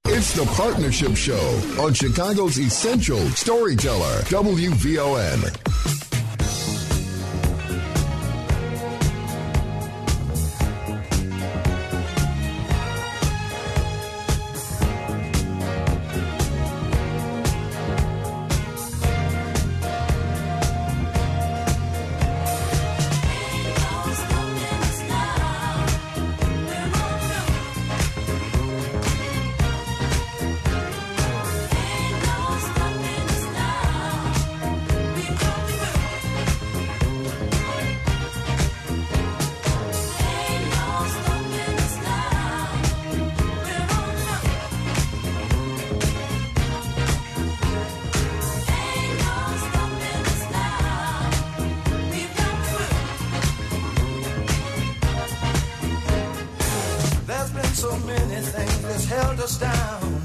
It's the Partnership Show on Chicago's Essential Storyteller, WVON. So many things that's held us down,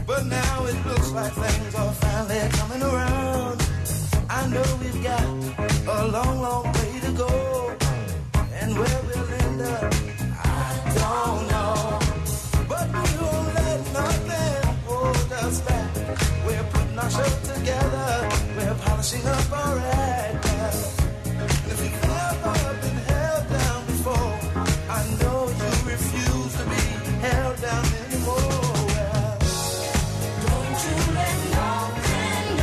but now it looks like things are finally coming around. I know we've got a long, long way to go, and where we'll end up, I don't know. But we won't let nothing hold us back. We're putting our show together, we're polishing up our act. And if you've ever been held down before, I know you refuse to be held down anymore. Don't you let nothing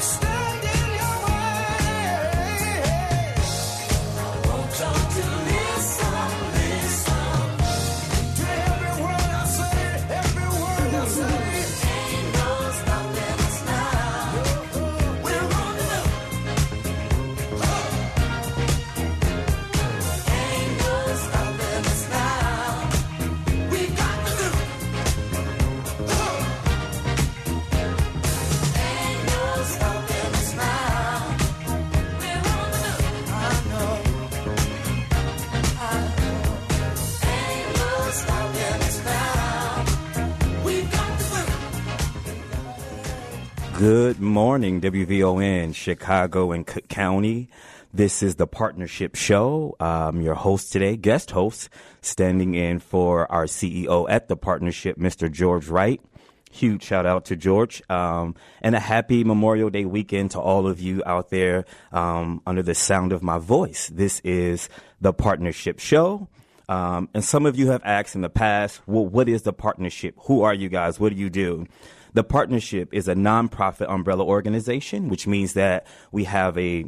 stand in your way. I want y'all to listen to every word I say, every word I say. Ain't no stopping us now. We're on the move. Ain't no stopping us now. We got to do. Ain't no stopping us now. We're on the move. I know. Ain't no stopping us now. We got to do. Good morning, WVON, Chicago and Cook County. This is the Partnership Show. I'm your host today, guest host, standing in for our CEO at the Partnership, Mr. George Wright. Huge shout out to George. And a happy Memorial Day weekend to all of you out there under the sound of my voice. This is the Partnership Show. And some of you have asked in the past, well, what is the Partnership? Who are you guys? What do you do? The Partnership is a nonprofit umbrella organization, which means that we have a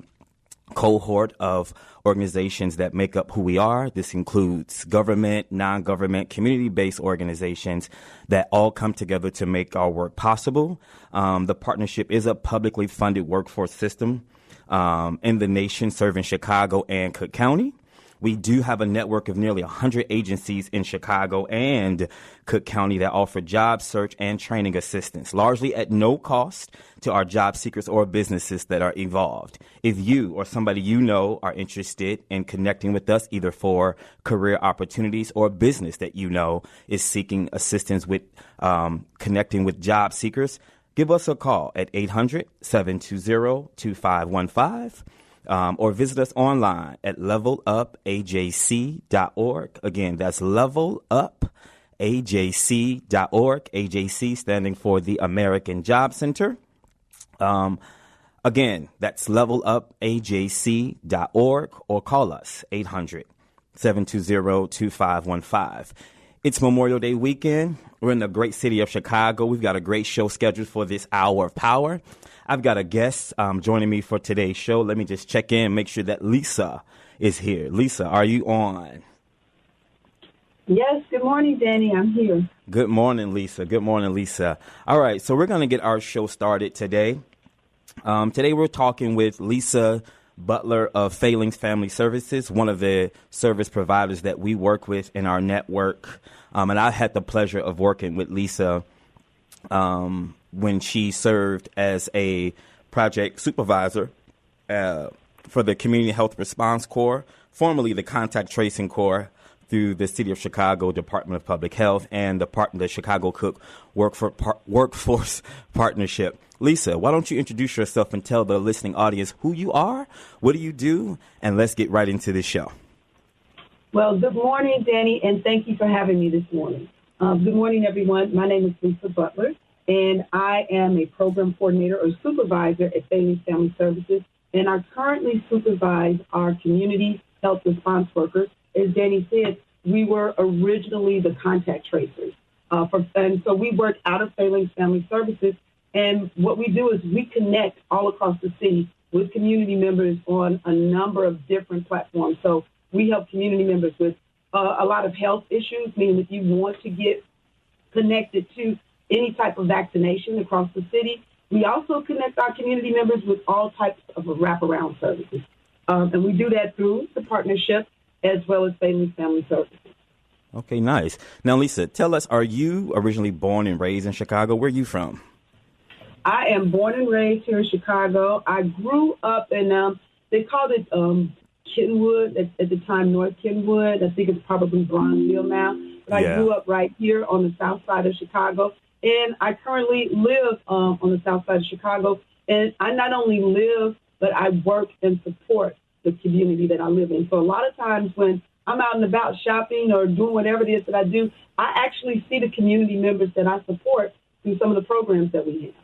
cohort of organizations that make up who we are. This includes government, non-government, community-based organizations that all come together to make our work possible. The Partnership is a publicly funded workforce system in the nation, serving Chicago and Cook County. We do have a network of nearly 100 agencies in Chicago and Cook County that offer job search and training assistance, largely at no cost to our job seekers or businesses that are involved. If you or somebody you know are interested in connecting with us, either for career opportunities or business that you know is seeking assistance with connecting with job seekers, give us a call at 800-720-2515. Or visit us online at levelupajc.org. Again, that's levelupajc.org. AJC standing for the American Job Center. Again, that's levelupajc.org, or call us 800-720-2515. It's Memorial Day weekend. We're in the great city of Chicago. We've got a great show scheduled for this hour of power. I've got a guest joining me for today's show. Let me just check in, make sure that Lisa is here. Lisa, are you on? Yes. Good morning, Danny. I'm here. Good morning, Lisa. Good morning, Lisa. All right. So we're going to get our show started today. Today we're talking with Lisa Butler of Failings Family Services, one of the service providers that we work with in our network. And I had the pleasure of working with Lisa when she served as a project supervisor for the Community Health Response Corps, formerly the Contact Tracing Corps, through the City of Chicago Department of Public Health and the Chicago Cook Workforce Partnership. Lisa, why don't you introduce yourself and tell the listening audience who you are, what do you do, and let's get right into this show. Well, good morning, Danny, and thank you for having me this morning. Good morning, everyone. My name is Lisa Butler, and I am a program coordinator or supervisor at Bailey's Family Services, and I currently supervise our community health response workers. As Danny said, we were originally the contact tracers, and so we work out of Bailey's Family Services, and what we do is we connect all across the city with community members on a number of different platforms. So we help community members with a lot of health issues, meaning if you want to get connected to any type of vaccination across the city. We also connect our community members with all types of wraparound services. And we do that through the partnership as well as Bailey's Family Services. Okay, nice. Now, Lisa, tell us, are you originally born and raised in Chicago? Where are you from? I am born and raised here in Chicago. I grew up in, they called it Kenwood, at the time, North Kenwood. I think it's probably Bronzeville now. But I grew up right here on the south side of Chicago. And I currently live on the south side of Chicago. And I not only live, but I work and support the community that I live in. So a lot of times when I'm out and about shopping or doing whatever it is that I do, I actually see the community members that I support through some of the programs that we have.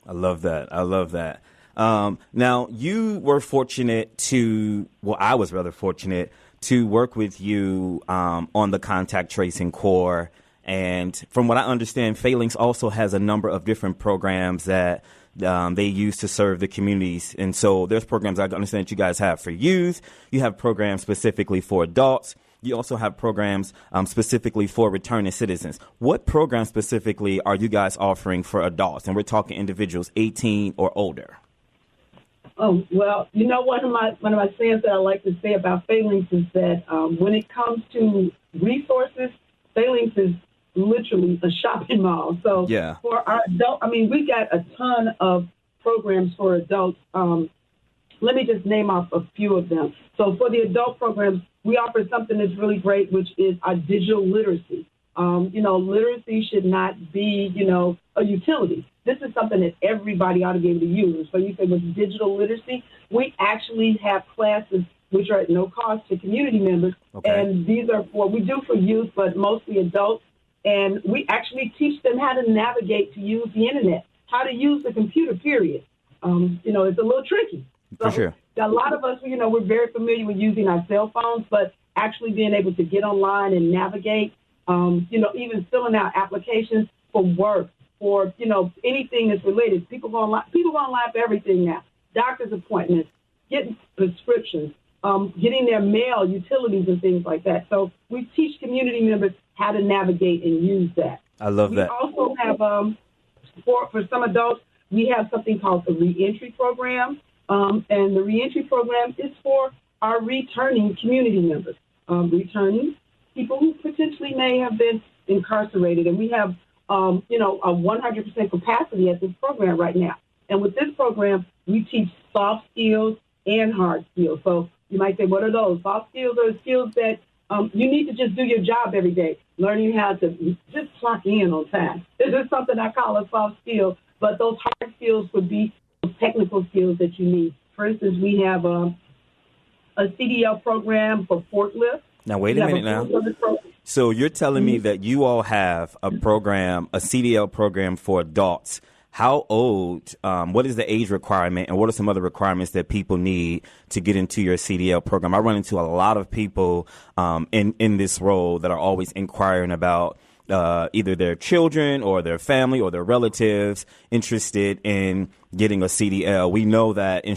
I love that. I love that. Now, you were fortunate I was rather fortunate to work with you on the contact tracing core. And from what I understand, Phalanx also has a number of different programs that they use to serve the communities. And so there's programs I understand that you guys have for youth. You have programs specifically for adults. You also have programs specifically for returning citizens. What program specifically are you guys offering for adults? And we're talking individuals 18 or older. Oh, well, you know, one of my sayings that I like to say about Phalanx is that when it comes to resources, Phalanx is literally a shopping mall. So for our adult, we got a ton of programs for adults. Let me just name off a few of them. So for the adult programs, we offer something that's really great, which is our digital literacy. Literacy should not be, a utility. This is something that everybody ought to be able to use. So you say with digital literacy, we actually have classes which are at no cost to community members. Okay. And these are we do for youth, but mostly adults. And we actually teach them how to navigate to use the internet, how to use the computer, period. It's a little tricky. So for sure. A lot of us, we're very familiar with using our cell phones, but actually being able to get online and navigate, even filling out applications for work or, anything that's related. People go online for everything now. Doctor's appointments, getting prescriptions, getting their mail, utilities and things like that. So we teach community members how to navigate and use that. I love that. We also have, for some adults, we have something called the reentry program. And the reentry program is for our returning community members, returning people who potentially may have been incarcerated. And we have, a 100% capacity at this program right now. And with this program, we teach soft skills and hard skills. So you might say, what are those? Soft skills are skills that you need to just do your job every day, learning how to just clock in on time. This is something I call a soft skill, but those hard skills would be technical skills that you need. For instance, we have a CDL program for forklifts. Now, wait a minute now. So you're telling me that you all have a program, a CDL program for adults. How old, what is the age requirement, and what are some other requirements that people need to get into your CDL program? I run into a lot of people in this role that are always inquiring about either their children or their family or their relatives interested in getting a CDL. We know that in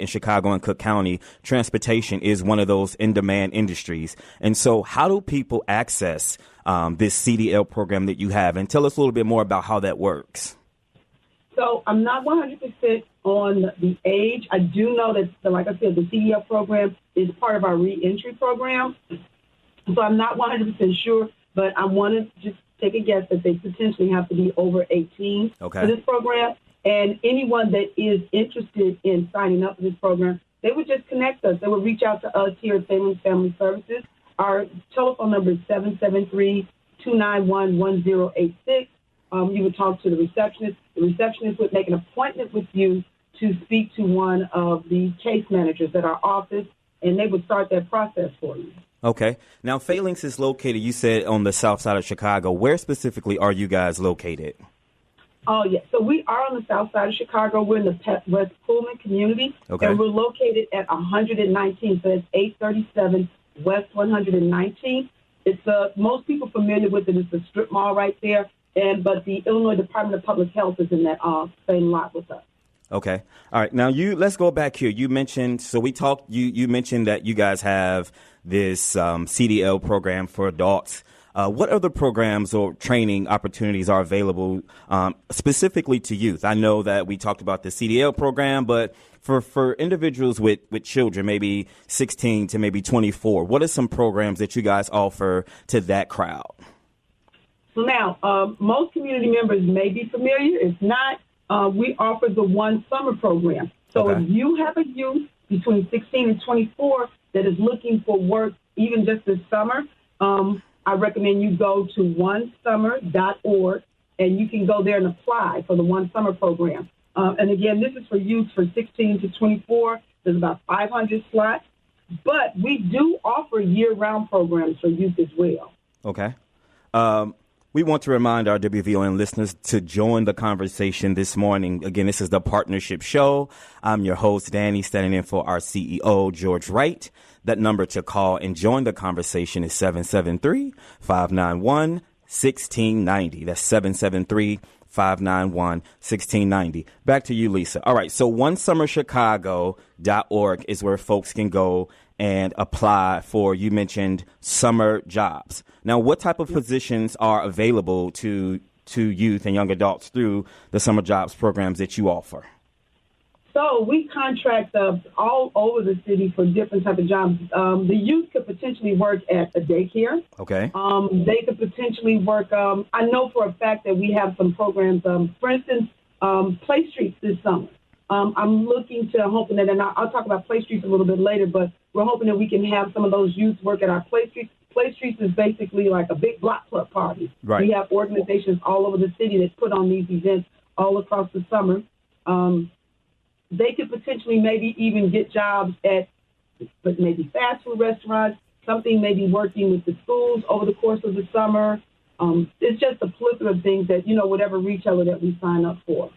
Chicago and Cook County, transportation is one of those in-demand industries. And so how do people access this CDL program that you have? And tell us a little bit more about how that works. So I'm not 100% on the age. I do know that, like I said, the CDL program is part of our reentry program. So I'm not 100% sure, but I want to just take a guess that they potentially have to be over 18 for this program. And anyone that is interested in signing up for this program, they would just connect us. They would reach out to us here at Phalanx Family Services. Our telephone number is 773-291-1086. You would talk to the receptionist. The receptionist would make an appointment with you to speak to one of the case managers at our office, and they would start that process for you. Okay. Now, Phalanx is located, you said, on the south side of Chicago. Where specifically are you guys located? Oh, yeah. So we are on the south side of Chicago. We're in the West Pullman community. Okay. And we're located at 119. So it's 837 West 119th. It's most people familiar with it. It's a strip mall right there. But the Illinois Department of Public Health is in that same lot with us. Okay. All right. Now, let's go back here. You mentioned, you mentioned that you guys have this CDL program for adults. What other programs or training opportunities are available specifically to youth? I know that we talked about the CDL program, but for individuals with children, maybe 16 to maybe 24, what are some programs that you guys offer to that crowd? So now, most community members may be familiar. If not, we offer the One Summer program. So Okay. if you have a youth between 16 and 24 that is looking for work even just this summer, I recommend you go to onesummer.org, and you can go there and apply for the One Summer program. And again, this is for youth from 16 to 24. There's about 500 slots. But we do offer year-round programs for youth as well. Okay. We want to remind our WVON listeners to join the conversation this morning. Again, this is the Partnership Show. I'm your host, Danny, standing in for our CEO, George Wright. That number to call and join the conversation is 773-591-1690. That's 773-591-1690. Back to you, Lisa. All right, so onesummerchicago.org is where folks can go and apply for, you mentioned, summer jobs. Now, what type of positions are available to youth and young adults through the summer jobs programs that you offer? So we contract all over the city for different type of jobs. The youth could potentially work at a daycare. Okay. They could potentially work. I know for a fact that we have some programs. For instance, Play Streets this summer. I'm hoping that, and I'll talk about Play Streets a little bit later, but we're hoping that we can have some of those youth work at our Play Streets. Play Streets is basically like a big block club party. Right. We have organizations all over the city that put on these events all across the summer. They could potentially maybe even get jobs at maybe fast food restaurants, something maybe working with the schools over the course of the summer. It's just a plethora of things that, whatever retailer that we sign up for.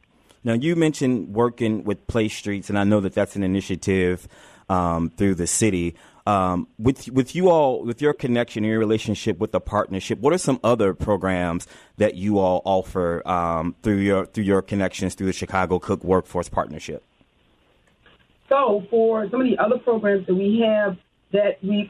Now, you mentioned working with Play Streets, and I know that that's an initiative through the city. With you all, with your connection and your relationship with the partnership, what are some other programs that you all offer through your connections through the Chicago Cook Workforce Partnership? So for some of the other programs that we have that we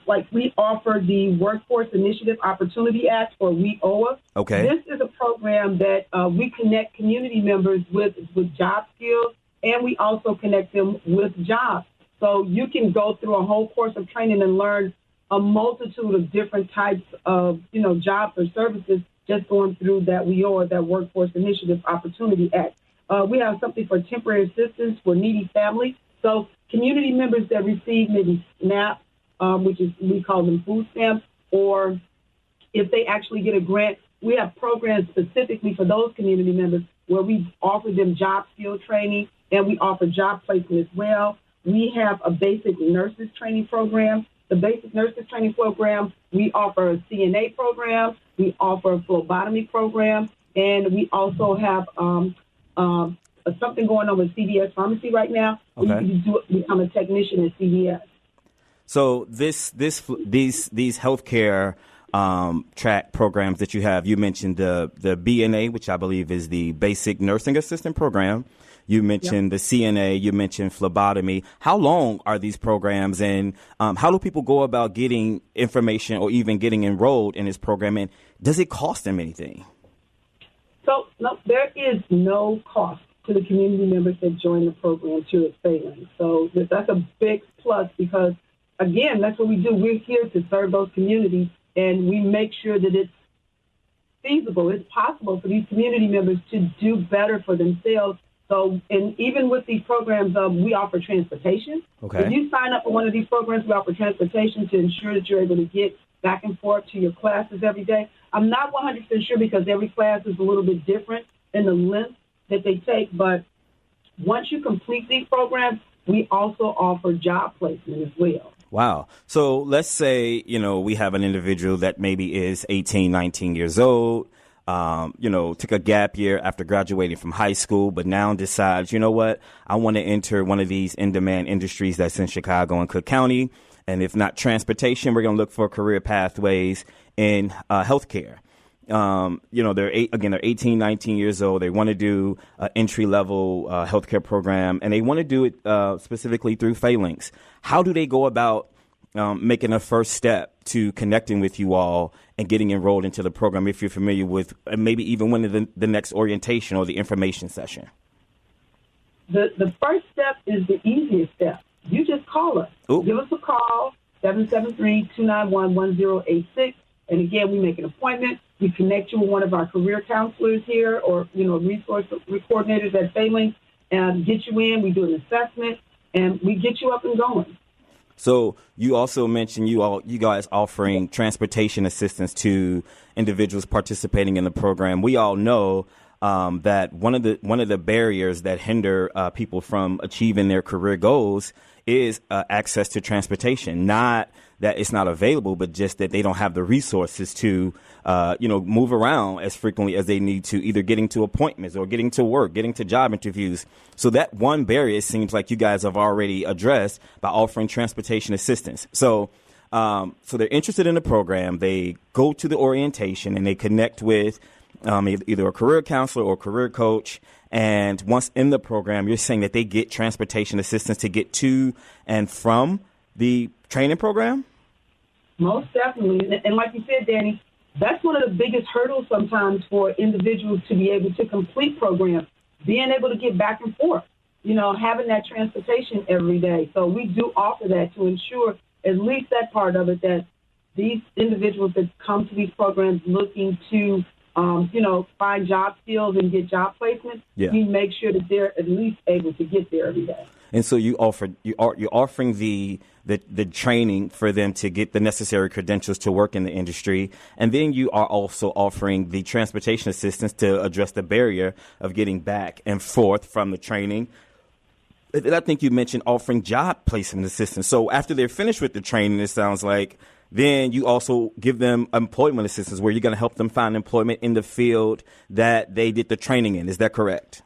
offer the Workforce Initiative Opportunity Act, or WIOA. Okay. This is a program that we connect community members with job skills, and we also connect them with jobs. So you can go through a whole course of training and learn a multitude of different types of, jobs or services just going through that WIOA, that Workforce Initiative Opportunity Act. We have something for temporary assistance for needy families. So community members that receive maybe SNAP, which is, we call them food stamps, or if they actually get a grant, we have programs specifically for those community members where we offer them job skill training, and we offer job placement as well. We have a basic nurses training program. The basic nurses training program, we offer a CNA program, we offer a phlebotomy program, and we also have something going on with CVS Pharmacy right now. Okay. You can become a technician at CVS. So these healthcare track programs that you have, you mentioned the BNA, which I believe is the Basic Nursing Assistant Program. You mentioned the CNA. You mentioned phlebotomy. How long are these programs, and how do people go about getting information or even getting enrolled in this program? And does it cost them anything? So no, there is no cost to the community members that join the program here at Phalanx. So that's a big plus because, again, that's what we do. We're here to serve those communities, and we make sure that it's feasible, it's possible for these community members to do better for themselves. So, and even with these programs, we offer transportation. Okay. If you sign up for one of these programs, we offer transportation to ensure that you're able to get back and forth to your classes every day. I'm not 100% sure because every class is a little bit different in the length that they take, but once you complete these programs, we also offer job placement as well. Wow. So let's say, we have an individual that maybe is 18, 19 years old, took a gap year after graduating from high school, but now decides, you know what, I want to enter one of these in-demand industries that's in Chicago and Cook County. And if not transportation, we're going to look for career pathways in healthcare. They're 18, 19 years old. They want to do an entry-level healthcare program, and they want to do it specifically through Phalanx. How do they go about making a first step to connecting with you all and getting enrolled into the program, if you're familiar with maybe even winning the next orientation or the information session? The first step is the easiest step. You just call us. Ooh. Give us a call, 773-291-1086. And again, we make an appointment. We connect you with one of our career counselors here or, resource coordinators at Phalanx and get you in. We do an assessment and we get you up and going. So you also mentioned you guys offering transportation assistance to individuals participating in the program. We all know that one of the barriers that hinder people from achieving their career goals is access to transportation. Not that it's not available, but just that they don't have the resources to, move around as frequently as they need to, either getting to appointments or getting to work, getting to job interviews. So that one barrier, it seems like you guys have already addressed by offering transportation assistance. So they're interested in the program. They go to the orientation and they connect with either a career counselor or career coach. And once in the program, you're saying that they get transportation assistance to get to and from the training program? Most definitely. And like you said, Danny, that's one of the biggest hurdles sometimes for individuals to be able to complete programs, being able to get back and forth, having that transportation every day. So we do offer that to ensure at least that part of it, that these individuals that come to these programs looking to find job skills and get job placement, we make sure that they're at least able to get there every day. And so you're offering the training for them to get the necessary credentials to work in the industry. And then you are also offering the transportation assistance to address the barrier of getting back and forth from the training. I think you mentioned offering job placement assistance. So after they're finished with the training, it sounds like then you also give them employment assistance where you're going to help them find employment in the field that they did the training in. Is that correct?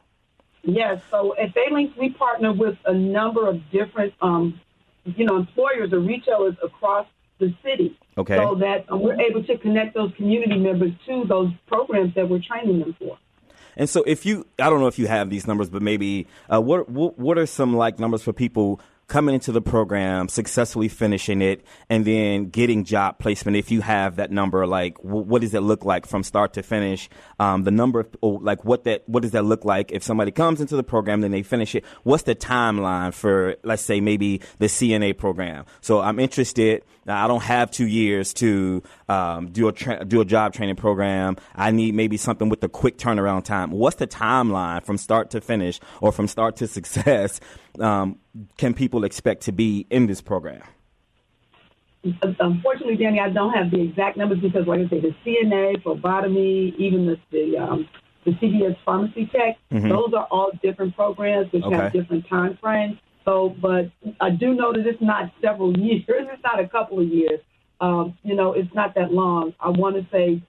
Yes. So at Phalanx, we partner with a number of different, employers or retailers across the city. Okay. So that we're able to connect those community members to those programs that we're training them for. And so I don't know if you have these numbers, but maybe what are some numbers for people coming into the program, successfully finishing it, and then getting job placement? If you have that number, what does it look like from start to finish? The number, what does that look like if somebody comes into the program, then they finish it? What's the timeline for, let's say, maybe the CNA program? So I'm interested. Now, I don't have 2 years to do a job training program. I need maybe something with a quick turnaround time. What's the timeline from start to finish or from start to success? Can people expect to be in this program? Unfortunately, Danny, I don't have the exact numbers because, like I said, the CNA, phlebotomy, even the CVS pharmacy tech, those are all different programs which have different time frames. So, but I do know that it's not several years. It's not a couple of years. It's not that long. I want to say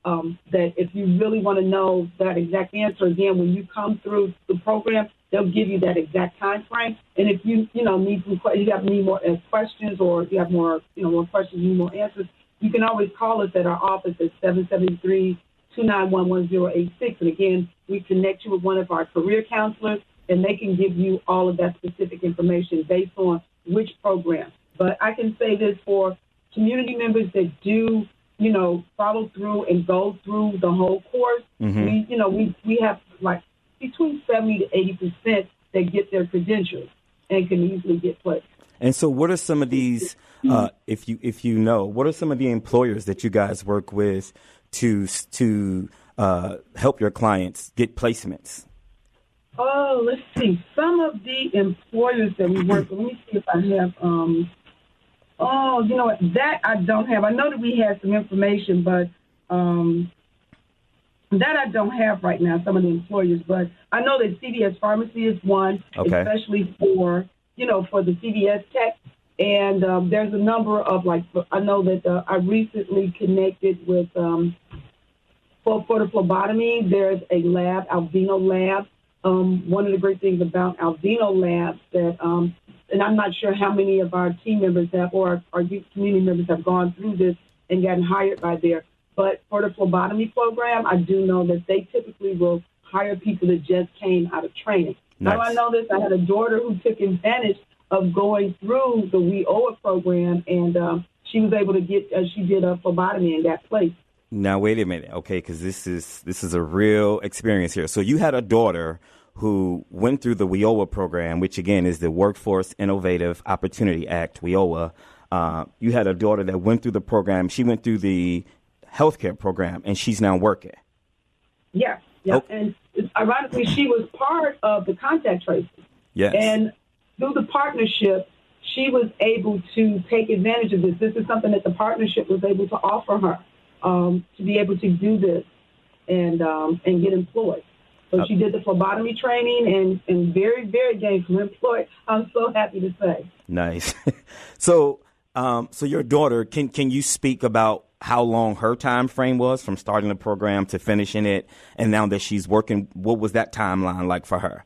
that if you really want to know that exact answer, again, when you come through the program, they'll give you that exact time frame. And if you need more questions, or if you have more questions, need more answers, you can always call us at our office at 773-291-1086. And again, we connect you with one of our career counselors, and they can give you all of that specific information based on which program. But I can say this for community members that do, follow through and go through the whole course. We have between 70 to 80% that get their credentials and can easily get placed. And so what are some of these, what are some of the employers that you guys work with to help your clients get placements? Oh, let's see. Some of the employers that we work with, let me see if I have, that I don't have. I know that we have some information, but that I don't have right now, some of the employers. But I know that CVS Pharmacy is one, especially for the CVS tech. And there's a number of, like, I know that I recently connected with, for the phlebotomy, there's a lab, Albino Lab. One of the great things about Albino Labs that, and I'm not sure how many of our team members have, or our youth community members have gone through this and gotten hired by there. But for the phlebotomy program, I do know that they typically will hire people that just came out of training. Nice. Now, I know this. I had a daughter who took advantage of going through the We Owe It program, and she was able to get, she did a phlebotomy in that place. Now, wait a minute, okay, because this is a real experience here. So you had a daughter who went through the WIOA program, which, again, is the Workforce Innovative Opportunity Act, WIOA. You had a daughter that went through the program. She went through the healthcare program, and she's now working. Yeah. Oh. And ironically, she was part of the contact tracing. Yes. And through the partnership, she was able to take advantage of this. This is something that the partnership was able to offer her, to be able to do this and get employed. So she did the phlebotomy training and very, very gainfully employed. I'm so happy to say. Nice. So your daughter, can you speak about how long her time frame was from starting the program to finishing it, and now that she's working, what was that timeline like for her?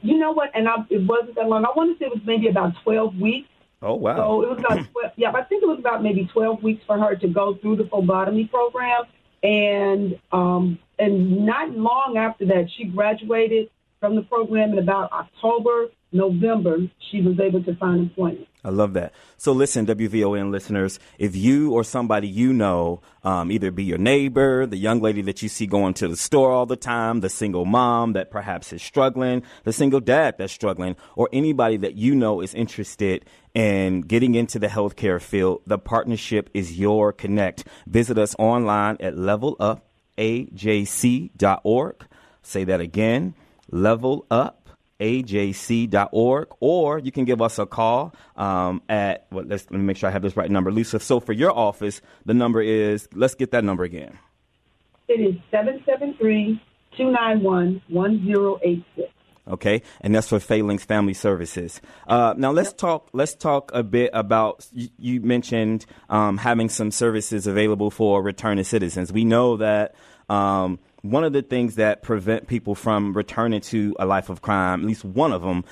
You know what? And it wasn't that long. I want to say it was maybe about 12 weeks. Oh, wow. So it was about 12, I think it was about maybe 12 weeks for her to go through the phlebotomy program. And not long after that, she graduated from the program in about October, November, she was able to find employment. I love that. So listen, WVON listeners, if you or somebody you know, either be your neighbor, the young lady that you see going to the store all the time, the single mom that perhaps is struggling, the single dad that's struggling, or anybody that you know is interested in getting into the healthcare field, the partnership is your connect. Visit us online at levelupajc.org. Say that again, levelupajc.org, or you can give us a call at, let me make sure I have this right number, Lisa. So for your office, the number is, let's get that number again. It is 773-291-1086. Okay, and that's for Phalanx Family Services. Now let's talk a bit about, you mentioned having some services available for returning citizens. We know that one of the things that prevent people from returning to a life of crime, at least one of them,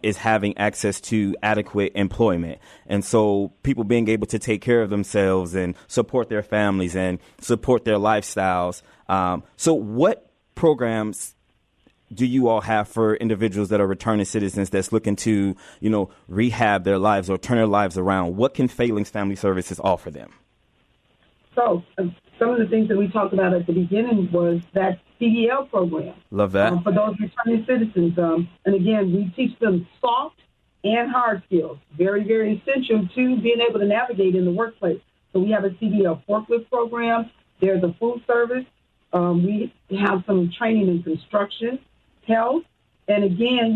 is having access to adequate employment. And so people being able to take care of themselves and support their families and support their lifestyles. So what programs do you all have for individuals that are returning citizens that's looking to, rehab their lives or turn their lives around? What can Phalanx Family Services offer them? So some of the things that we talked about at the beginning was that CDL program. Love that. For those returning citizens. And again, we teach them soft and hard skills. Very, very essential to being able to navigate in the workplace. So we have a CDL forklift program. There's a food service. We have some training in construction, health. And again,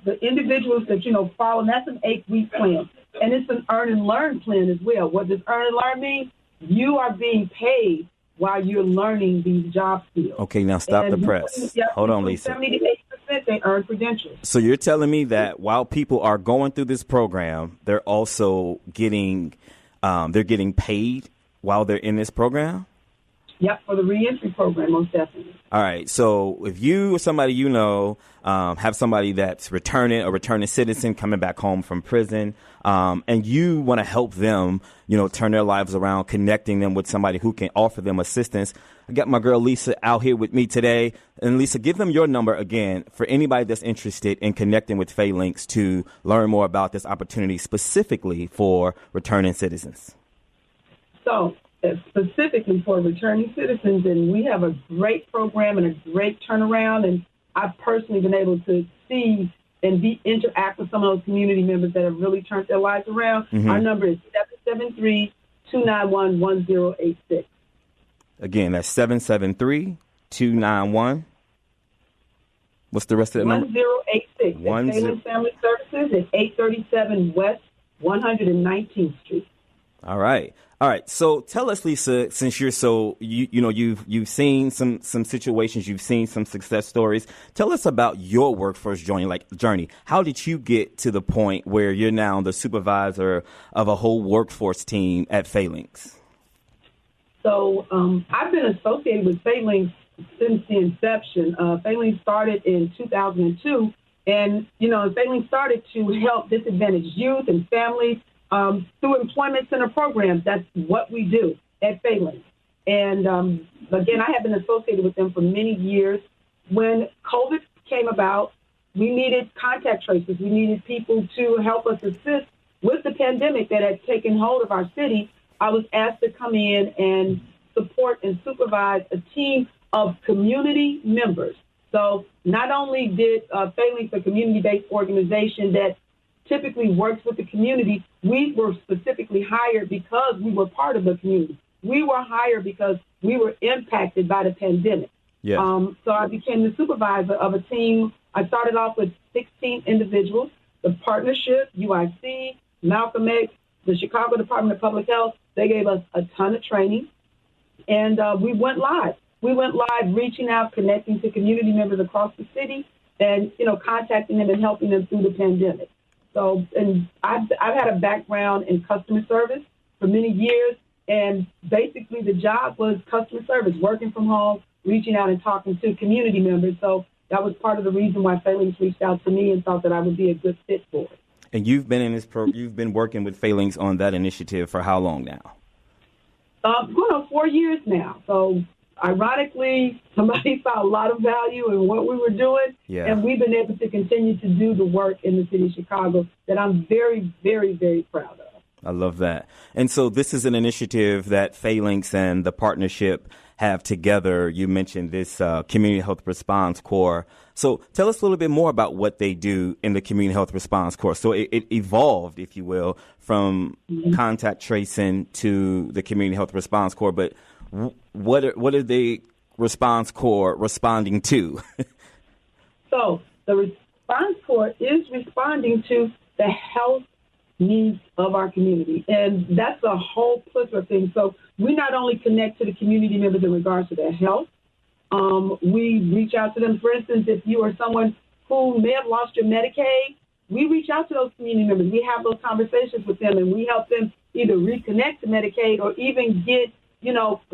the individuals that, follow, and that's an 8-week plan. And it's an earn and learn plan as well. What does earn and learn mean? You are being paid while you're learning these job skills. Okay, now stop the press. Hold on, Lisa. 70 to 80% they earn credentials. So you're telling me that while people are going through this program, they're also getting paid while they're in this program? Yep, for the reentry program, most definitely. All right. So if you or somebody have somebody that's returning citizen coming back home from prison, and you want to help them, turn their lives around, connecting them with somebody who can offer them assistance. I got my girl Lisa out here with me today. And Lisa, give them your number again for anybody that's interested in connecting with Phalanx to learn more about this opportunity specifically for returning citizens. So specifically for returning citizens, and we have a great program and a great turnaround, and I've personally been able to see and interact with some of those community members that have really turned their lives around. Mm-hmm. Our number is 773-291-1086. Again, that's 773-291. What's the rest of the number? 1086. Phalanx Family Services at 837 West 119th Street. All right. All right. So tell us, Lisa, since you're you've seen some situations, you've seen some success stories. Tell us about your workforce journey. How did you get to the point where you're now the supervisor of a whole workforce team at Phalanx? So I've been associated with Phalanx since the inception. Phalanx started in 2002, and Phalanx started to help disadvantaged youth and families through employment center programs. That's what we do at Phalanx. And again, I have been associated with them for many years. When COVID came about, we needed contact tracers. We needed people to help us assist with the pandemic that had taken hold of our city. I was asked to come in and support and supervise a team of community members. So not only did Phalanx, a community-based organization that typically works with the community, we were specifically hired because we were part of the community. We were hired because we were impacted by the pandemic. Yeah. So I became the supervisor of a team. I started off with 16 individuals. The partnership, UIC, Malcolm X, the Chicago Department of Public Health, they gave us a ton of training. And we went live. We went live reaching out, connecting to community members across the city and, contacting them and helping them through the pandemic. So, and I've had a background in customer service for many years, and basically the job was customer service, working from home, reaching out and talking to community members. So that was part of the reason why Phalanx reached out to me and thought that I would be a good fit for it. And you've been you've been working with Phalanx on that initiative for how long now? Going on 4 years now. So ironically, somebody saw a lot of value in what we were doing, and we've been able to continue to do the work in the city of Chicago that I'm very, very, very proud of. I love that. And so this is an initiative that Phalanx and the partnership have together. You mentioned this Community Health Response Corps. So tell us a little bit more about what they do in the Community Health Response Corps. So it evolved, if you will, from contact tracing to the Community Health Response Corps. But what are the Response Corps responding to? So the Response Corps is responding to the health needs of our community. And that's a whole plethora of things. So we not only connect to the community members in regards to their health, we reach out to them. For instance, if you are someone who may have lost your Medicaid, we reach out to those community members. We have those conversations with them, and we help them either reconnect to Medicaid or even get,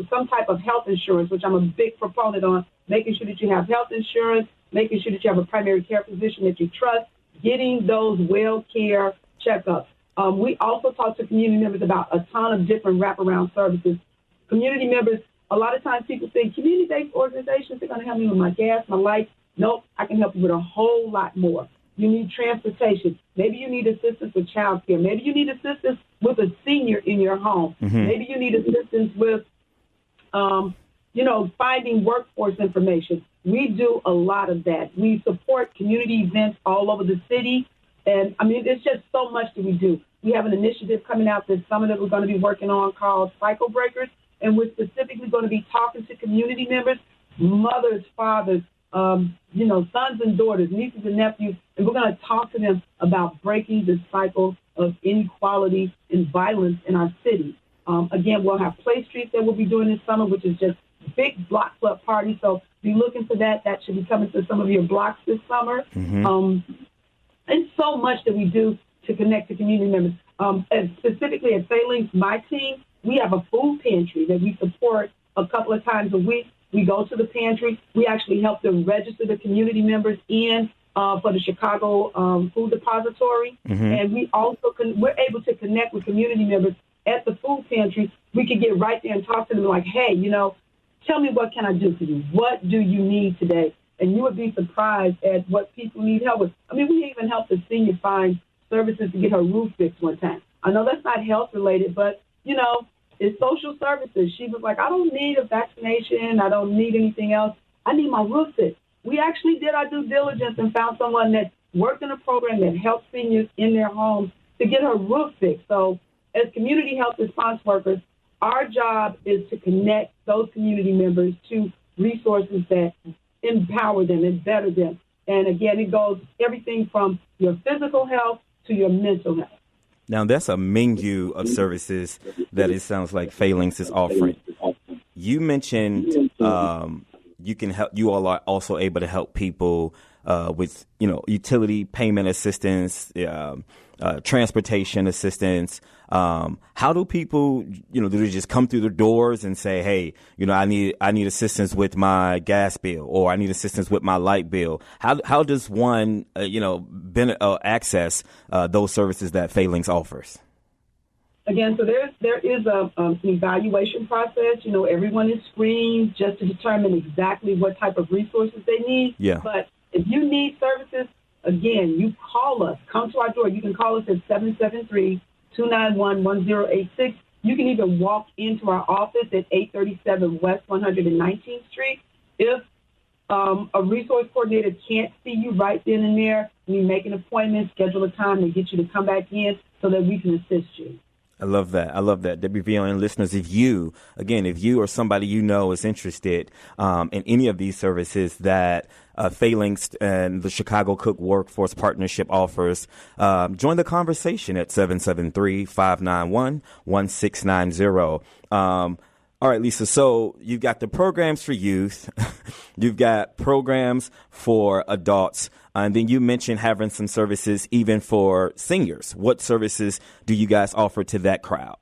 some type of health insurance, which I'm a big proponent on, making sure that you have health insurance, making sure that you have a primary care physician that you trust, getting those well care checkups. We also talk to community members about a ton of different wraparound services. Community members, a lot of times people think community-based organizations are going to help me with my gas, my lights. Nope, I can help you with a whole lot more. You need transportation. Maybe you need assistance with child care. Maybe you need assistance with a senior in your home. Mm-hmm. Maybe you need assistance with, finding workforce information. We do a lot of that. We support community events all over the city. And, there's just so much that we do. We have an initiative coming out this summer that we're going to be working on called Cycle Breakers, and we're specifically going to be talking to community members, mothers, fathers, sons and daughters, nieces and nephews, and we're going to talk to them about breaking the cycle of inequality and violence in our city. Again, we'll have play streets that we'll be doing this summer, which is just big block club parties. So be looking for that. That should be coming to some of your blocks this summer. Mm-hmm. And so much that we do to connect to community members. And specifically at Phalanx, my team, we have a food pantry that we support a couple of times a week. We go to the pantry. We actually help them register the community members in for the Chicago Food Depository. Mm-hmm. And we also we're able to connect with community members at the food pantry. We can get right there and talk to them like, hey, tell me, what can I do for you? What do you need today? And you would be surprised at what people need help with. We even helped a senior find services to get her roof fixed one time. I know that's not health related, but, it's social services. She was like, I don't need a vaccination. I don't need anything else. I need my roof fixed. We actually did our due diligence and found someone that worked in a program that helped seniors in their homes to get her roof fixed. So as community health response workers, our job is to connect those community members to resources that empower them and better them. And again, it goes everything from your physical health to your mental health. Now, that's a menu of services that it sounds like Phalanx is offering. You mentioned you can help. You all are also able to help people with, utility payment assistance, transportation assistance. How do people, do they just come through the doors and say, hey, I need assistance with my gas bill, or I need assistance with my light bill? How does one, access those services that Phalanx offers? Again, so there is an evaluation process. Everyone is screened just to determine exactly what type of resources they need. Yeah. But if you need services, again, you call us. Come to our door. You can call us at 773-291-1086. You can even walk into our office at 837 West 119th Street. If a resource coordinator can't see you right then and there, we make an appointment, schedule a time, and get you to come back in so that we can assist you. I love that. WVON listeners, if you or somebody is interested in any of these services that Phalanx and the Chicago Cook Workforce Partnership offers, join the conversation at 773-591-1690. All right, Lisa, so you've got the programs for youth, you've got programs for adults, and then you mentioned having some services even for seniors. What services do you guys offer to that crowd?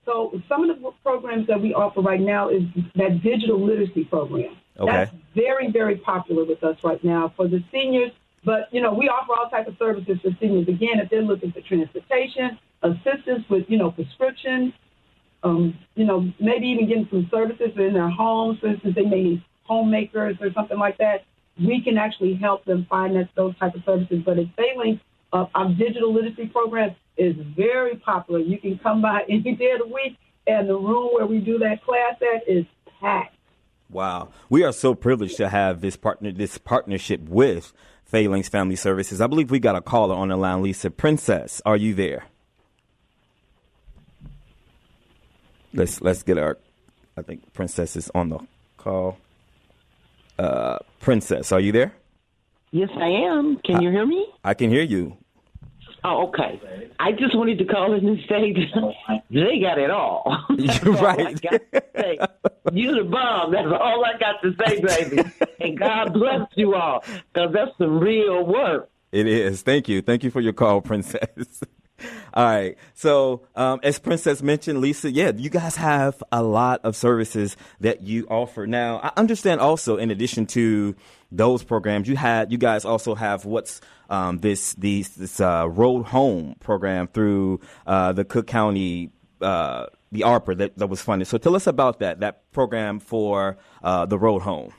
So some of the programs that we offer right now is that digital literacy program. Okay. That's very, very popular with us right now for the seniors. But, we offer all types of services for seniors. Again, if they're looking for transportation, assistance with, prescription, maybe even getting some services in their homes. For instance, they may need homemakers or something like that. We can actually help them find those type of services. But at Phalanx, our digital literacy program is very popular. You can come by any day of the week, and the room where we do that class at is packed. Wow. We are so privileged to have this partnership with Phalanx Family Services. I believe we got a caller on the line, Lisa. Princess, are you there? Let's get I think Princess is on the call. Princess, are you there? Yes, I am. Can you hear me? I can hear you. Oh, okay. I just wanted to call in and say they got it all. You're right. All I got to say. You're the bomb. That's all I got to say, baby. And God bless you all, because that's some real work. It is. Thank you. Thank you for your call, Princess. All right. So as Princess mentioned, Lisa, you guys have a lot of services that you offer. Now, I understand also, in addition to those programs, you guys also have what's this Road Home program through the Cook County, the ARPA that was funded. So tell us about that program for the Road Home.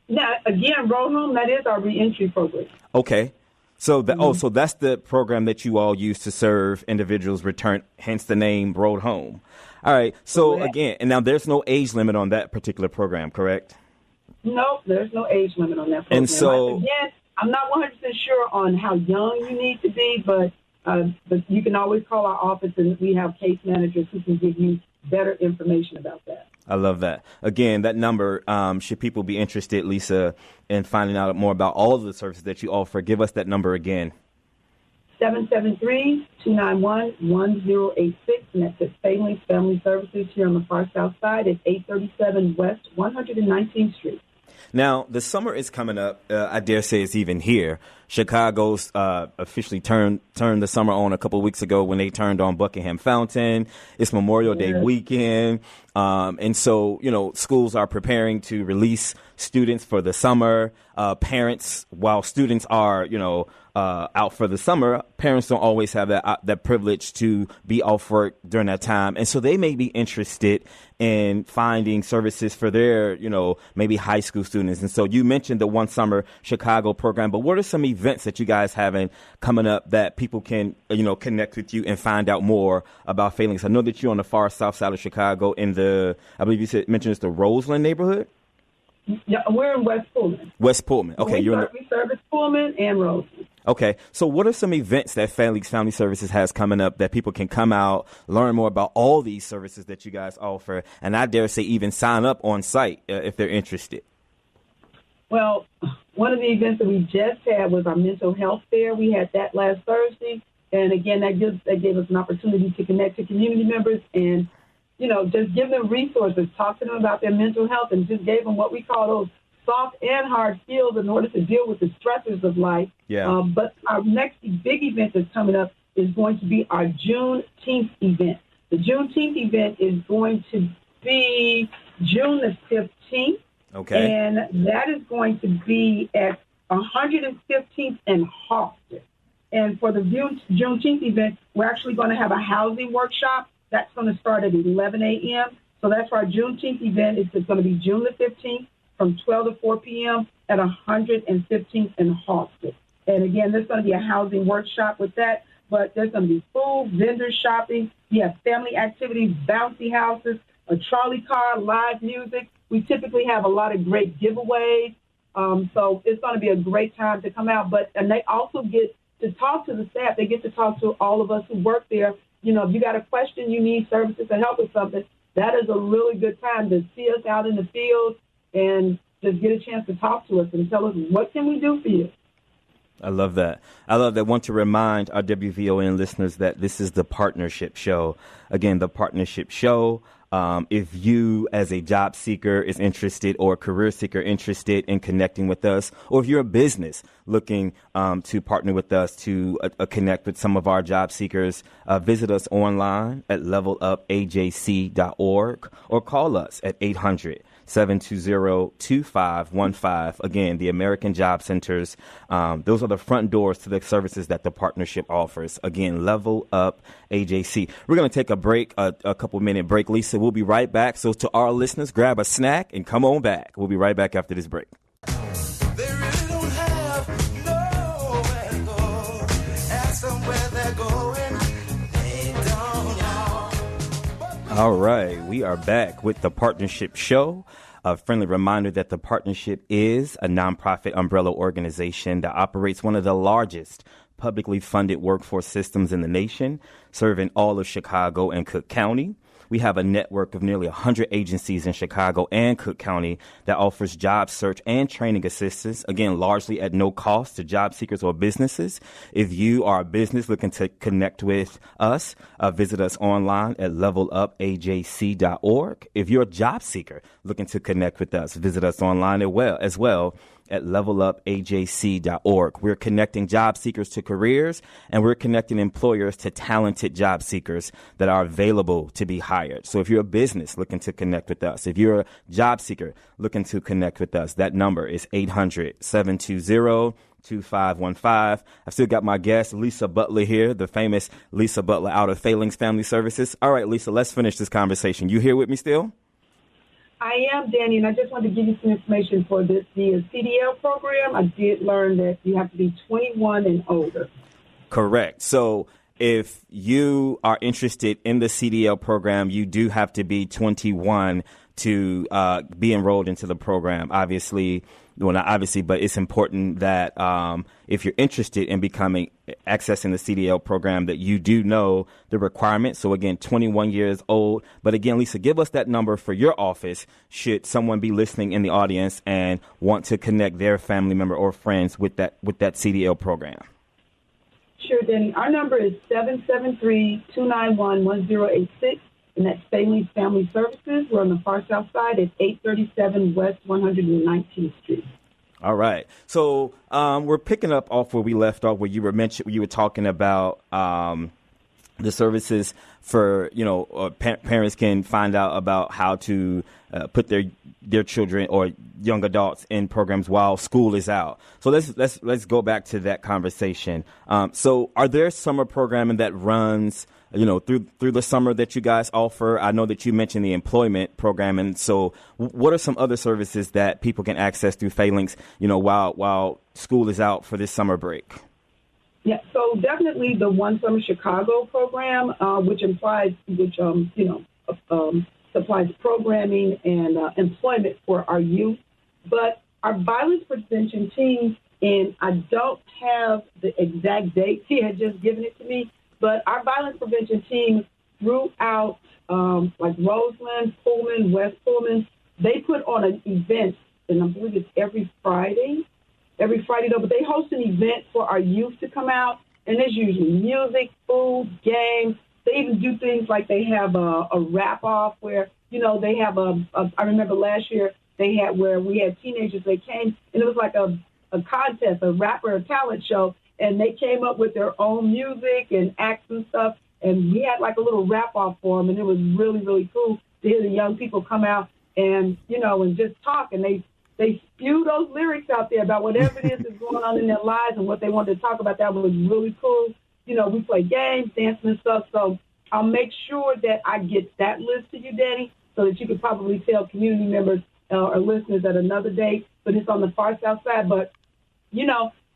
Yeah, again, Road Home, that is our reentry program. Okay. So so that's the program that you all use to serve individuals return, hence the name Road Home. All right. So again, and now there's no age limit on that particular program, correct? No, there's no age limit on that program. And so, again, I'm not 100% sure on how young you need to be, but you can always call our office, and we have case managers who can give you better information about that. I love that. Again, that number, should people be interested, Lisa, in finding out more about all of the services that you offer, give us that number again. 773-291-1086, and that's at Phalanx Family Services here on the far south side at 837 West 119th Street. Now, the summer is coming up. I dare say it's even here. Chicago's officially turned the summer on a couple of weeks ago when they turned on Buckingham Fountain. It's Memorial Day weekend. And so, schools are preparing to release students for the summer. Parents, while students are, out for the summer, parents don't always have that privilege to be off work during that time. And so they may be interested in finding services for their, maybe high school students. And so you mentioned the One Summer Chicago program, but what are some events that you guys having coming up that people can, connect with you and find out more about Phalanx? I know that you're on the far south side of Chicago in I believe you mentioned it's the Roseland neighborhood? Yeah, we're in West Pullman. West Pullman. Okay. We service Pullman and Roseland. Okay. So what are some events that Phalanx Family Services has coming up that people can come out, learn more about all these services that you guys offer, and I dare say even sign up on site if they're interested? Well, one of the events that we just had was our mental health fair. We had that last Thursday. And again, that gave us an opportunity to connect to community members and, just give them resources, talk to them about their mental health, and just gave them what we call those soft and hard skills in order to deal with the stresses of life. Yeah. But our next big event that's coming up is going to be our Juneteenth event. The Juneteenth event is going to be June the 15th. Okay. And that is going to be at 115th and Hawkins. And for the Juneteenth event, we're actually going to have a housing workshop. That's going to start at 11 a.m. So that's for our Juneteenth event. It's going to be June the 15th from 12 to 4 p.m. at 115th and Hawkins. And again, there's going to be a housing workshop with that. But there's going to be food, vendor shopping. We have family activities, bouncy houses, a trolley car, live music. We typically have a lot of great giveaways. So it's going to be a great time to come out. And they also get to talk to the staff. They get to talk to all of us who work there. If you got a question, you need services to help with something, that is a really good time to see us out in the field and just get a chance to talk to us and tell us, what can we do for you? I love that. I want to remind our WVON listeners that this is the Partnership Show. Again, the Partnership Show. If you, as a job seeker, is interested, or a career seeker interested in connecting with us, or if you're a business looking to partner with us to connect with some of our job seekers, visit us online at levelupajc.org or call us at 800-720-2515. Again, the American Job Centers. Those are the front doors to the services that the partnership offers. Again, Level Up AJC. We're going to take a break, a couple-minute break. Lisa, we'll be right back. So to our listeners, grab a snack and come on back. We'll be right back after this break. They really don't have nowhere to go. Ask them where they're going. They don't know. All right. We are back with the Partnership Show. A friendly reminder that the Partnership is a nonprofit umbrella organization that operates one of the largest publicly funded workforce systems in the nation, serving all of Chicago and Cook County. We have a network of nearly 100 agencies in Chicago and Cook County that offers job search and training assistance, again, largely at no cost to job seekers or businesses. If you are a business looking to connect with us, visit us online at levelupajc.org. If you're a job seeker looking to connect with us, visit us online as well at levelupajc.org. We're connecting job seekers to careers, and we're connecting employers to talented job seekers that are available to be hired. So if you're a business looking to connect with us, if you're a job seeker looking to connect with us, that number is 800-720-2515. I've still got my guest, Lisa Butler, here, the famous Lisa Butler out of Failings Family Services. All right, Lisa, let's finish this conversation. You here with me still? I am, Danny, and I just wanted to give you some information for the CDL program. I did learn that you have to be 21 and older. Correct. So if you are interested in the CDL program, you do have to be 21 to be enrolled into the program. Obviously, well, not obviously, but it's important that if you're interested in accessing the CDL program, that you do know the requirements. So again, 21 years old. But again, Lisa, give us that number for your office should someone be listening in the audience and want to connect their family member or friends with that CDL program. Sure, Danny. Our number is 773-291-1086. And that's Failings Family Services. We're on the far south side at 837 West 119th Street. All right. So we're picking up off where we left off, where you were talking about the services for, parents can find out about how to put their children or young adults in programs while school is out. So let's go back to that conversation. So are there summer programming that runs through the summer that you guys offer? I know that you mentioned the employment program. And so what are some other services that people can access through Failings, while school is out for this summer break? Yeah, so definitely the One Summer Chicago program, which supplies programming and employment for our youth. But our violence prevention team, and I don't have the exact dates, he had just given it to me, but our violence prevention team throughout, like Roseland, Pullman, West Pullman, they put on an event, and I believe it's every Friday, but they host an event for our youth to come out And there's usually music, food, games. They even do things like they have a wrap-off where, they have I remember last year they had where we had teenagers, they came, and it was like a contest, a rapper, a talent show, and they came up with their own music and acts and stuff, and we had like a little wrap-off for them, and it was really, really cool to hear the young people come out and, and just talk, and they spew those lyrics out there about whatever it is that's going on in their lives and what they wanted to talk about. That was really cool. We play games, dancing and stuff, so I'll make sure that I get that list to you, Danny, so that you could probably tell community members or listeners at another day, but it's on the far south side. But,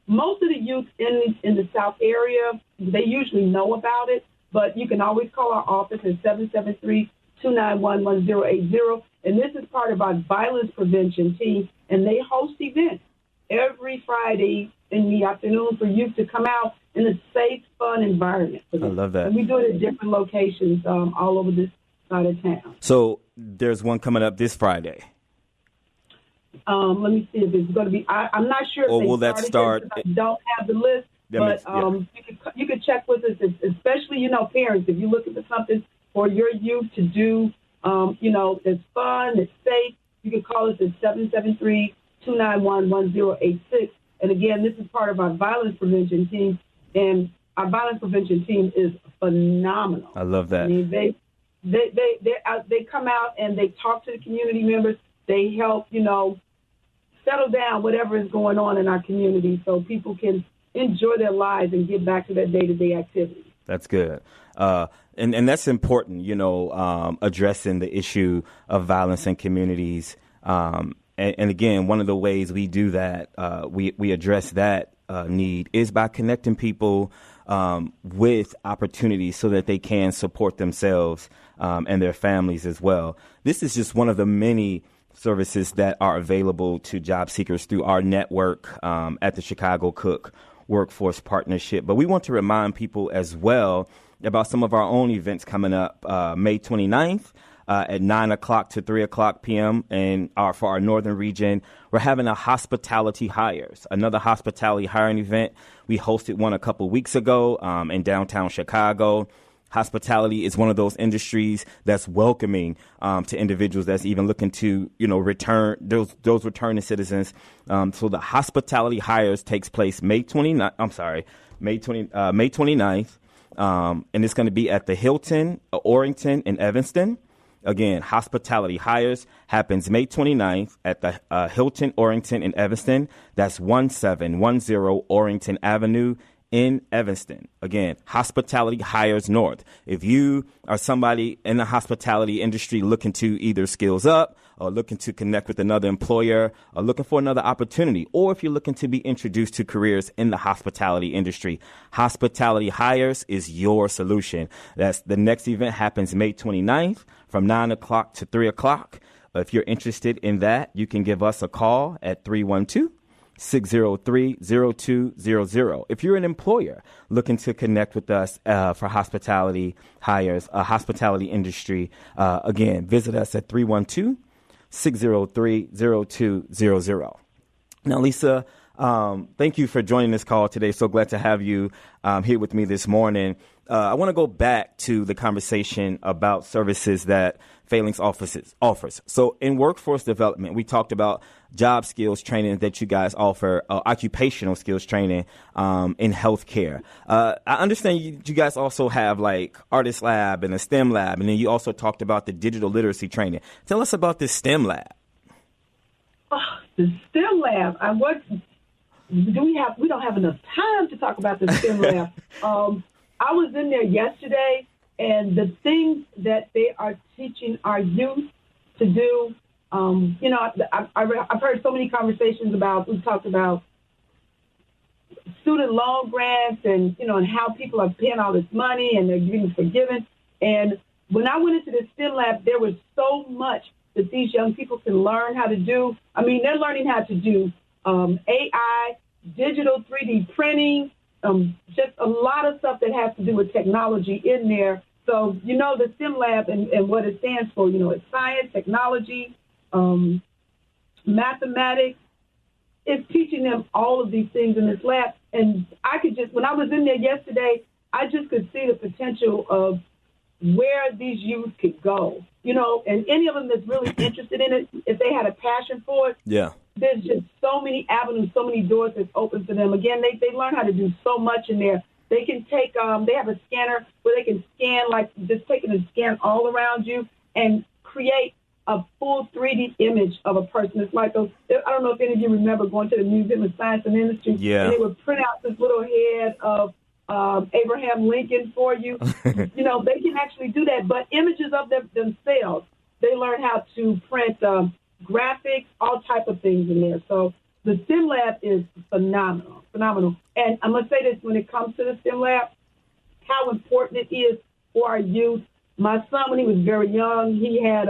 most of the youth in the South area, they usually know about it, but you can always call our office at 773-291-1080. And this is part of our violence prevention team, and they host events every Friday in the afternoon for youth to come out in a safe, fun environment. I love that. And we do it at different locations all over this side of town. So there's one coming up this Friday. Let me see if it's going to be. I'm not sure. Or if will that start? I don't have the list, but you could check with us, especially parents. If you're looking for something for your youth to do, that's fun, that's safe, you can call us at 773-291-1086. And again, this is part of our violence prevention team, and our violence prevention team is phenomenal. I love that. I mean, they come out and they talk to the community members. They help, settle down whatever is going on in our community so people can enjoy their lives and get back to their day-to-day activities. That's good. And that's important, addressing the issue of violence in communities. And again, one of the ways we do that, we address that need is by connecting people with opportunities so that they can support themselves and their families as well. This is just one of the many services that are available to job seekers through our network at the Chicago Cook Workforce Partnership. But we want to remind people as well about some of our own events coming up May 29th at 9 o'clock to 3 o'clock p.m. And for our northern region, we're having a hospitality hires, another hospitality hiring event. We hosted one a couple weeks ago in downtown Chicago. Hospitality is one of those industries that's welcoming to individuals that's even looking to, return those returning citizens. So the hospitality hires takes place May 29th. And it's going to be at the Hilton, Orrington in Evanston. Again, hospitality hires happens May 29th at the Hilton, Orrington in Evanston. That's 1710 Orrington Avenue in Evanston. Again, hospitality hires north. If you are somebody in the hospitality industry looking to either skills up or looking to connect with another employer or looking for another opportunity, or if you're looking to be introduced to careers in the hospitality industry, hospitality hires is your solution. That's the next event happens May 29th from 9 o'clock to 3 o'clock. If you're interested in that, you can give us a call at 312-603-0200. If you're an employer looking to connect with us for hospitality hires, hospitality industry, again, visit us at 312-603-0200. Now, Lisa, thank you for joining this call today. So glad to have you here with me this morning. I want to go back to the conversation about services that Phalanx offers. So in workforce development, we talked about job skills training that you guys offer, occupational skills training in healthcare. I understand you guys also have like Artist Lab and a STEM Lab, and then you also talked about the digital literacy training. Tell us about this STEM Lab. The STEM Lab. We don't have enough time to talk about the STEM Lab. I was in there yesterday, and the things that they are teaching our youth to do, I've heard so many conversations we've talked about student loan grants and how people are paying all this money and they're getting forgiven. And when I went into the STEM Lab, there was so much that these young people can learn how to do. I mean, they're learning how to do AI, digital 3D printing, just a lot of stuff that has to do with technology in there. So, the STEM Lab and what it stands for, it's science, technology, mathematics. It's teaching them all of these things in this lab. And I could just, when I was in there yesterday, I just could see the potential of where these youth could go, you know, and any of them that's really interested in it, if they had a passion for it, Yeah. there's just so many avenues, so many doors that's open for them. Again, they learn how to do so much in there. They can take, they have a scanner where they can scan, like just taking a scan all around you and create a full 3D image of a person. It's like those, I don't know if any of you remember going to the Museum of Science and Industry, Yeah. and they would print out this little head of Abraham Lincoln for you. You know, they can actually do that, but images of them themselves, they learn how to print graphics, all type of things in there. So the STEM lab is phenomenal. And I'm going to say this, when it comes to the STEM lab, how important it is for our youth. My son, when he was very young, he had,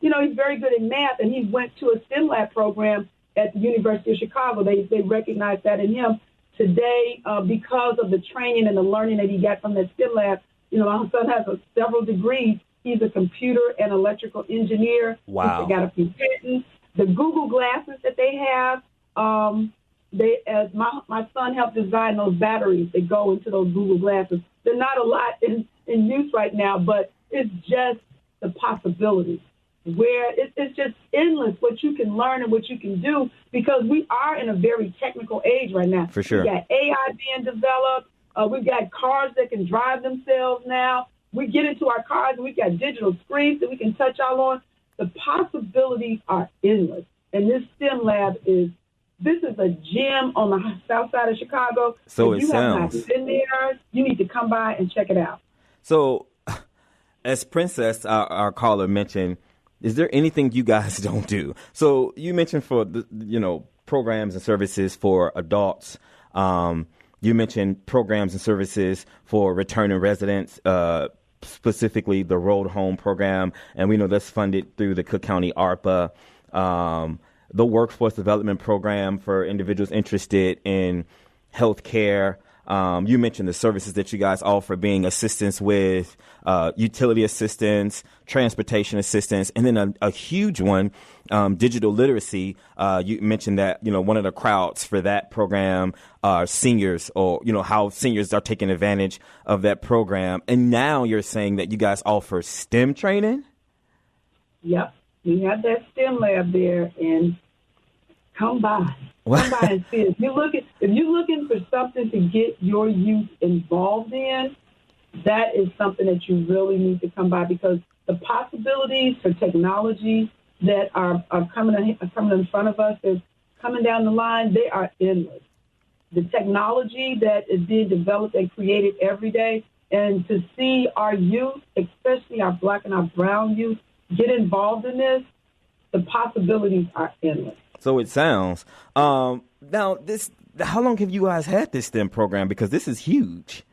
you know, he's very good at math, and he went to a STEM lab program at the University of Chicago. They recognized that in him. Today, because of the training and the learning that he got from that STEM lab, you know, my son has several degrees. He's a computer and electrical engineer. Wow. He's got a few patents. The Google glasses that they have, my son helped design those batteries that go into those Google glasses. They're not a lot in use right now, but it's just the possibilities where it's just endless what you can learn and what you can do, because we are in a very technical age right now. For sure. We got AI being developed. We've got cars that can drive themselves now. We get into our cars and we've got digital screens that we can touch all on. The possibilities are endless. And this STEM lab is a gem on the south side of Chicago. So if it you sounds. have not been there, you need to come by and check it out. So, as Princess, our caller, mentioned, is there anything you guys don't do? So you mentioned for the, you know, programs and services for adults. You mentioned programs and services for returning residents, specifically the Road Home program, and we know that's funded through the Cook County ARPA. The Workforce Development Program for individuals interested in health care. You mentioned the services that you guys offer, being assistance with utility assistance, transportation assistance, and then a huge one, digital literacy. You mentioned that, you know, one of the crowds for that program are seniors, or, you know, how seniors are taking advantage of that program. And now you're saying that you guys offer STEM training? Yep. We have that STEM lab there, and come by. Come by and see it. If you're looking for something to get your youth involved in, that is something that you really need to come by, because the possibilities for technology that are coming in front of us, is coming down the line, they are endless. The technology that is being developed and created every day, and to see our youth, especially our Black and our brown youth, get involved in this, the possibilities are endless. So it sounds. Now, how long have you guys had this STEM program? Because this is huge.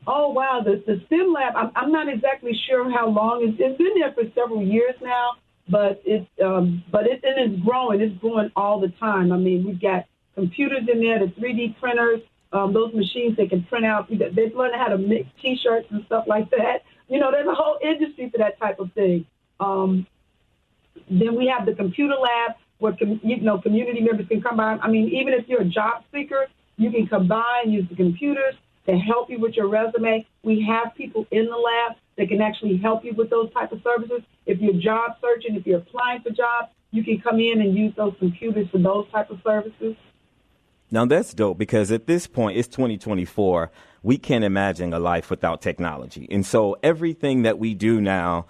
Oh, wow. The STEM lab, I'm not exactly sure how long. It's been there for several years now, but it's growing. It's growing all the time. I mean, we've got computers in there, the 3D printers, those machines that can print out. They've learned how to make T-shirts and stuff like that. You know, there's a whole industry for that type of thing. Then we have the computer lab where, community members can come by. I mean, even if you're a job seeker, you can come by and use the computers to help you with your resume. We have people in the lab that can actually help you with those type of services. If you're job searching, if you're applying for jobs, you can come in and use those computers for those type of services. Now, that's dope, because at this point, it's 2024. We can't imagine a life without technology. And so everything that we do now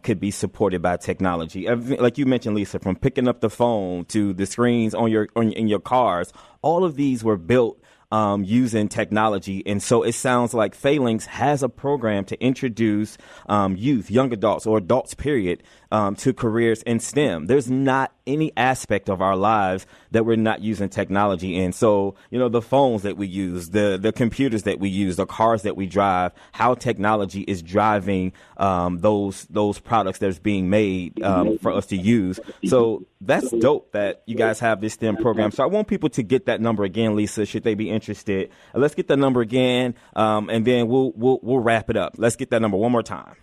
could be supported by technology. Like you mentioned, Lisa, from picking up the phone to the screens in your cars, all of these were built using technology. And so it sounds like Phalanx has a program to introduce youth, young adults, or adults, period, to careers in STEM. There's not any aspect of our lives that we're not using technology in. So, you know, the phones that we use, the computers that we use, the cars that we drive, how technology is driving those products that's being made for us to use. So that's dope that you guys have this STEM program. So I want people to get that number again, Lisa, should they be interested. Let's get that number again, and then we'll wrap it up. Let's get that number one more time.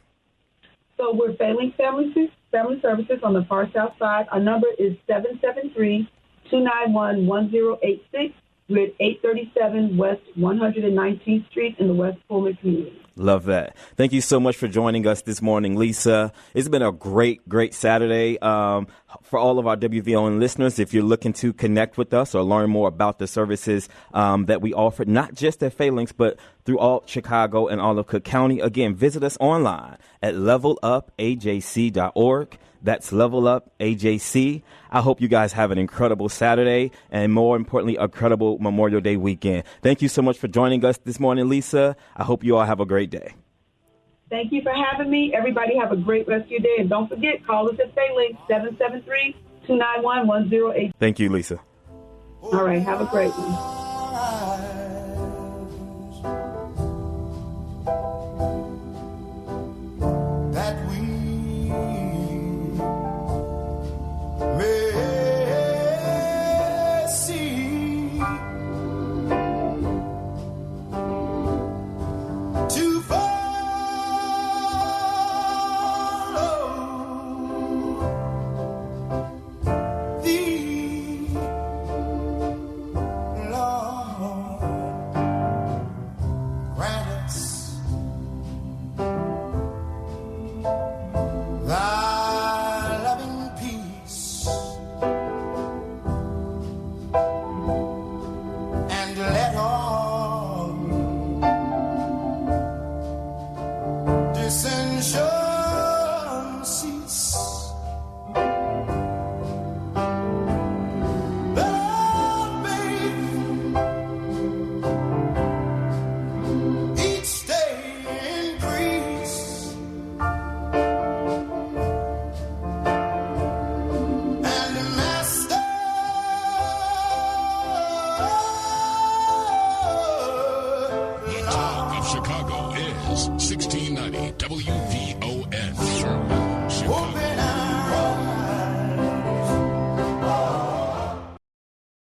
So we're Phalanx Family Services on the far south side. Our number is 773-291-1086. We're at 837 West 119th Street in the West Pullman community. Love that. Thank you so much for joining us this morning, Lisa. It's been a great, great Saturday. For all of our WVON listeners, if you're looking to connect with us or learn more about the services that we offer, not just at Phalanx, but through all Chicago and all of Cook County, again, visit us online at levelupajc.org. That's Level Up AJC. I hope you guys have an incredible Saturday and, more importantly, a incredible Memorial Day weekend. Thank you so much for joining us this morning, Lisa. I hope you all have a great day. Thank you for having me. Everybody have a great rest of your day. And don't forget, call us at Phalanx, 773-291-1080. Thank you, Lisa. All right. Have a great one. That we may see to follow thee, Lord, grant us thy loving peace, and let all dissension cease. Let our faith each day increase, and Master, The talk of Chicago is 1690 WV.